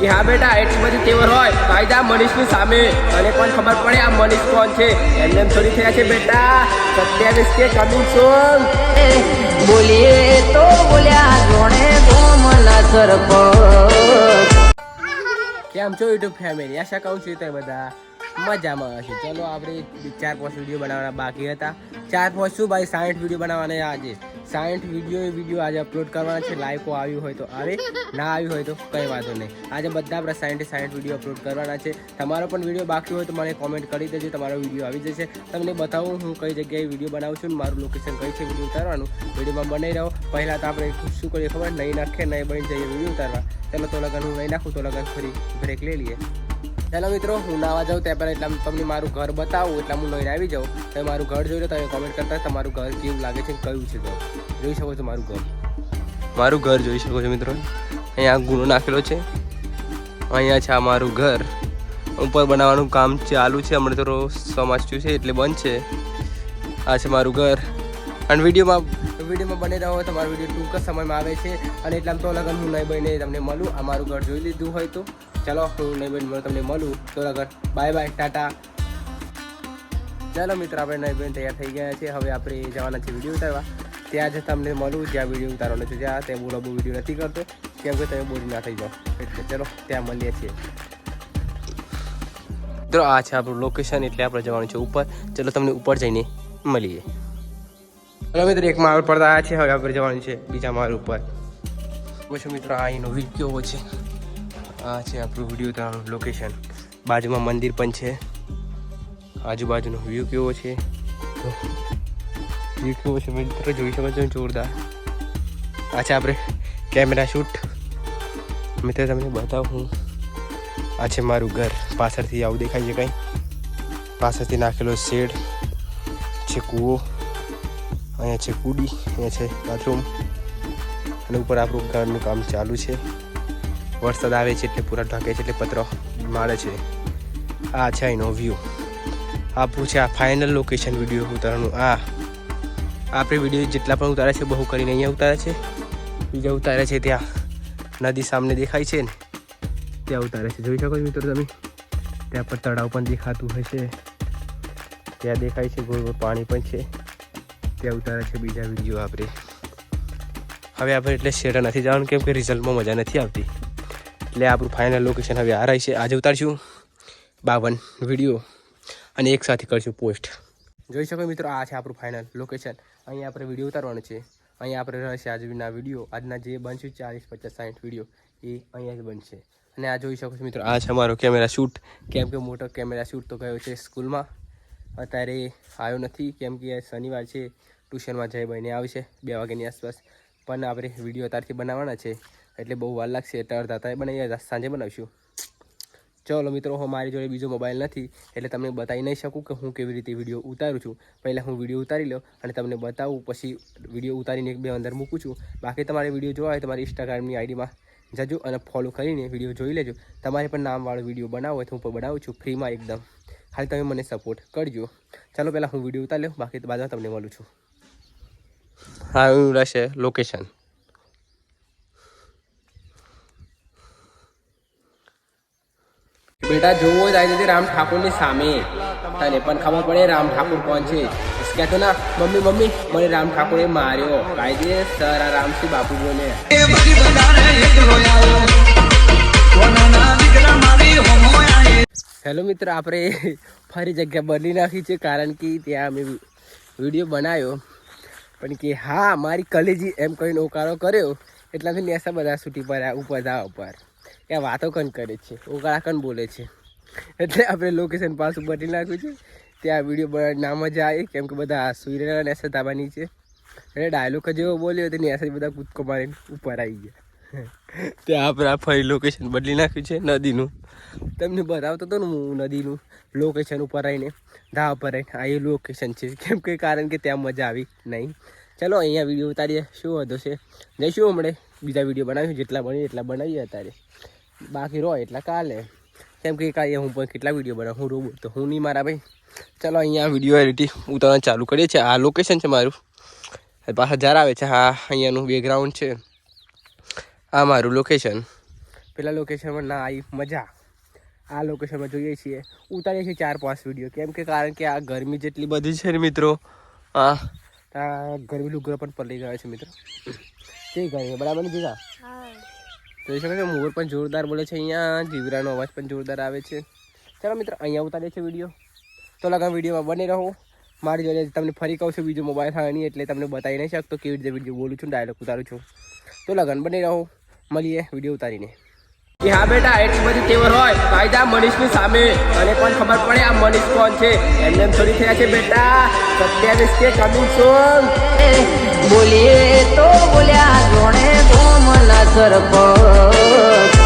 કે હા બેટા એટલી બધી તેવર હોય તો આવી જા મનીષની સામે અને પણ ખબર પડે આ મનીષ કોણ છે. એમને થોડી થયા છે બેટા 27 કે કમિંગ સોન. બોલીએ તો બોલ્યા જોણે ગોમના સરપંચ. કેમ છો યુટ્યુબ ફેમિલી? આશા કહું છું તો બધા મજામાં હશે. ચલો આપણે 4-5 વિડીયો બનાવવાના બાકી હતા. 4-5 શું ભાઈ 60 વિડીયો બનાવવાના આજે. 60 વિડીયો આજે અપલોડ કરવાના છે. લાઈકો આવ્યું હોય તો આવે, ના આવ્યું હોય તો કંઈ વાંધો નહીં. આજે બધા આપણે 60 વિડીયો અપલોડ કરવાના છે. તમારો પણ વિડીયો બાકી હોય તો મને કોમેન્ટ કરી દેજો, તમારો વિડીયો આવી જશે. તમને બતાવું હું કઈ જગ્યાએ વિડીયો બનાવું છું, મારું લોકેશન કઈ છે વિડીયો ઉતારવાનું. વિડીયોમાં બનાવી રહો. પહેલાં તો આપણે શું કરીએ ખબર, નહીં નાખીએ નહીં બની જઈએ વિડીયો ઉતારવા. ચાલો તો લગન હું નહીં નાખું તો લગન ફરી બ્રેક લઈ લઈએ. ચાલો મિત્રો, હું નાવા જાઉં ત્યાં પહેલાં એટલે તમને મારું ઘર બતાવું એટલે હું લઈને આવી જાઉં. તમે મારું ઘર જોઈ લો, તમે કોમેન્ટ કરતા તમારું ઘર કેવું લાગે છે, કયું છે ઘર જોઈ શકો છો. મારું ઘર જોઈ શકો છો મિત્રો. અહીંયા ગુનો નાખેલો છે. અહીંયા છે આ મારું ઘર. ઉપર બનાવવાનું કામ ચાલુ છે. હમણાં તો સમાજ્યું છે એટલે બંધ છે. આ છે મારું ઘર. અને વિડીયોમાં બની રહ્યો તો મારો વિડીયો ટૂંક જ સમયમાં આવે છે. અને એટલામાં તો લગન હું નહીં બનીને તમને મળું. આ મારું ઘર જોઈ લીધું હોય તો ચાલો હું નહીં બની તમને મળું તો લગન બાય બાય ટાટા. ચાલો મિત્રો, આપણે નહીં બની તૈયાર થઈ ગયા છે. હવે આપણે જવાના છે વિડીયો ઉતારવા. ત્યાં જ તમને મળું જ્યાં વિડીયો ઉતારવાનો છે. જ્યાં ત્યાં બહુ વિડીયો નથી કરતો કેમ કે તમે બોરી ના થઈ જાઓ એટલે. ચલો ત્યાં મળીએ છીએ. મિત્રો આ છે આપણું લોકેશન એટલે આપણે જવાનું છે ઉપર. ચલો તમને ઉપર જઈને મળીએ. ચલો મિત્રો, એક માળ પર આવ્યા છે. હવે આપણે જવાનું છે બીજા માળ ઉપર. પછી મિત્રો આ અહીંનો વ્યૂ કેવો છે. આ છે આપણું વિડીયો ઉતારવાનું લોકેશન. બાજુમાં મંદિર પણ છે. આજુબાજુનો વ્યૂ કેવો છે, મિત્રો જોઈ શકો છો જોરદાર. આ છે આપણે કેમેરા શૂટ. મિત્રો તમને બતાવું, આ છે મારું ઘર. પાછળથી આવું દેખાય છે કંઈ. પાછળથી નાખેલો શેડ છે, કૂવો અહીંયા છે, કુડી અહીંયા છે બાથરૂમ. અને ઉપર આપણું ઘરનું કામ ચાલુ છે. વરસાદ આવે છે એટલે પૂરા ઢાંકે છે એટલે પતરો મારે છે. આ છે અહીંનો વ્યૂ. આપણું છે આ ફાઇનલ લોકેશન વિડીયો ઉતારવાનું. આપણે વિડીયો જેટલા પણ ઉતારે છે બહુ કરીને અહીંયા ઉતારે છે. બીજા ઉતારે છે ત્યાં નદી સામે દેખાય છે ને ત્યાં ઉતારે છે. જોઈ શકો છો મિત્રો તમે. ત્યાં પર તળાવ પણ દેખાતું હશે. ત્યાં દેખાય છે, ગોળ ગોળ પાણી પણ છે. ત્યાં ઉતારે છે બીજા વિડીયો આપણે. હવે આપણે એટલે શેર નથી જવાનું કેમ કે રિઝલ્ટમાં મજા નથી આવતી. એટલે આપણું ફાઇનલ લોકેશન હવે આ રહી છે. આજે ઉતારશું 52 વિડીયો અને એક સાથે કરશું પોસ્ટ. જોઈ શકો મિત્રો, આ છે આપણું ફાઇનલ લોકેશન. અહીંયા આપણે વિડીયો ઉતારવાનું છે. અહીંયા આપણે રહેશે આજના વિડીયો. આજના જે બનશે 40, 50, 60 વિડીયો એ અહીંયા જ બનશે. અને આ જોઈ શકો છો મિત્રો, આ છે અમારો કેમેરા શૂટ. કેમ કે મોટો કેમેરા શૂટ તો ગયો છે સ્કૂલમાં, અત્યારે આવ્યો નથી કેમ કે શનિવાર છે. ટ્યુશનમાં જઈ બહીને આવશે 2 વાગ્યાની આસપાસ. પણ આપણે વિડીયો અત્યારથી બનાવવાના છે એટલે બહુ વાર લાગશે. એટલે અડધા બનાવીએ, સાંજે બનાવીશું. ચલો મિત્રો, હું મારી જોડે બીજો મોબાઈલ નથી એટલે તમને બતાવી નહીં શકું કે હું કેવી રીતે વિડીયો ઉતારું છું. પહેલાં હું વિડીયો ઉતારી લઉં અને તમને બતાવું, પછી વિડીયો ઉતારીને 1-2 અંદર મૂકું છું. બાકી તમારે વિડીયો જોવા હોય તમારી ઇન્સ્ટાગ્રામની આઈડીમાં જજો અને ફોલો કરીને વિડીયો જોઈ લેજો. તમારે પણ નામવાળો વિડીયો બનાવવો હોય તો હું પણ બનાવું છું ફ્રીમાં એકદમ. ખાલી તમે મને સપોર્ટ કરજો. ચાલો પહેલાં હું વિડીયો ઉતારી લઉં, બાકી બાદમાં તમને મળું છું. હા, એવું રહેશે લોકેશન. બેટા જોવો જ આવી રામ ઠાકોરની સામે. તને પણ ખબર પડે રામ ઠાકોર કોણ છે. કહેતો ના મમ્મી મને રામ ઠાકોરે માર્યો. કાયદેસર આ રામસિંહ બાપુ બોલે. હેલો મિત્ર, આપણે ફરી જગ્યા બદલી નાખી છે કારણ કે ત્યાં અમે વિડીયો બનાવ્યો પણ કે હા મારી કલેજી એમ કહીને ઓકારો કર્યો એટલાથી નેસા બધા છૂટી પડ્યા ઉપર ઉપર. ત્યાં વાતો કન કરે છે, ઓકાળા કન બોલે છે. એટલે આપણે લોકેશન પાછું બદલી નાખ્યું છે. ત્યાં વિડીયો બનાવી ના મજા આવે કેમ કે બધા સુઈ રહેલા નેસા ધાબાની છે. એટલે ડાયલોગ જેવો બોલ્યો તો નેસા બધા કૂદકો મારીને ઉપર આવી ગયા. ત્યાં આપણે આ ફરી લોકેશન બદલી નાખ્યું છે નદીનું. તમને બતાવતો હતો ને હું નદીનું લોકેશન ઉપર આવીને ધાબા પર આવીને આ એ લોકેશન છે કેમ કે કારણ કે ત્યાં મજા આવી નહીં. ચલો અહીંયા વિડીયો ઉતારીએ, શું વધુ છે. જઈશું હમણાં બીજા વિડીયો બનાવીશું, જેટલા બનીએ એટલા બનાવીએ. અત્યારે બાકી રહો એટલા કાલે કેમ કે કાંઈ હું પણ કેટલા વિડીયો બનાવું, હું રોબોટ તો હું નહીં મારા ભાઈ. ચલો અહીંયા વિડીયો એડિટિંગ ઉતારવાનું ચાલુ કરીએ છીએ. આ લોકેશન છે મારું. પાછા જ્યારે આવે છે હા અહીંયાનું બેકગ્રાઉન્ડ છે. આ મારું લોકેશન. પેલા લોકેશનમાં ના આવી મજા. આ લોકેશનમાં જોઈએ છીએ, ઉતારીએ છીએ 4-5 વિડીયો. કેમ કે કારણ કે આ ગરમી જેટલી બધી છે ને મિત્રો, આ ગરમી લુગરો પણ પલળી ગયો છે મિત્રો. તે ગરમી બરાબર ને જીગા? જોઈ શકો છો મોર પણ જોરદાર બોલે છે અહીંયા, જીવરાનો અવાજ પણ જોરદાર આવે છે. ચાલો મિત્રો અહીંયા ઉતારીએ છીએ વિડીયો. તો લગન વિડીયોમાં બની રહો. મારી જોડે તમને ફરી કહું છું, બીજો મોબાઈલ હા નહીં એટલે તમને બતાવી નહીં શકતો કેવી રીતે વિડીયો બોલું છું, ડાયલોગ ઉતારું છું. તો લગન બની રહો, મળીએ વિડીયો ઉતારીને. હા બેટા, એટલી બધી તેવર હોય તો આવી જા મનીષની સામે, અને પણ ખબર પડે આ મનીષ કોણ છે. એમને એમ થોડી થયા છે બેટા. 27 કે કમિંગ સોંગ. બોલીએ તો બોલ્યા જોણે ગોમના સરપંચ.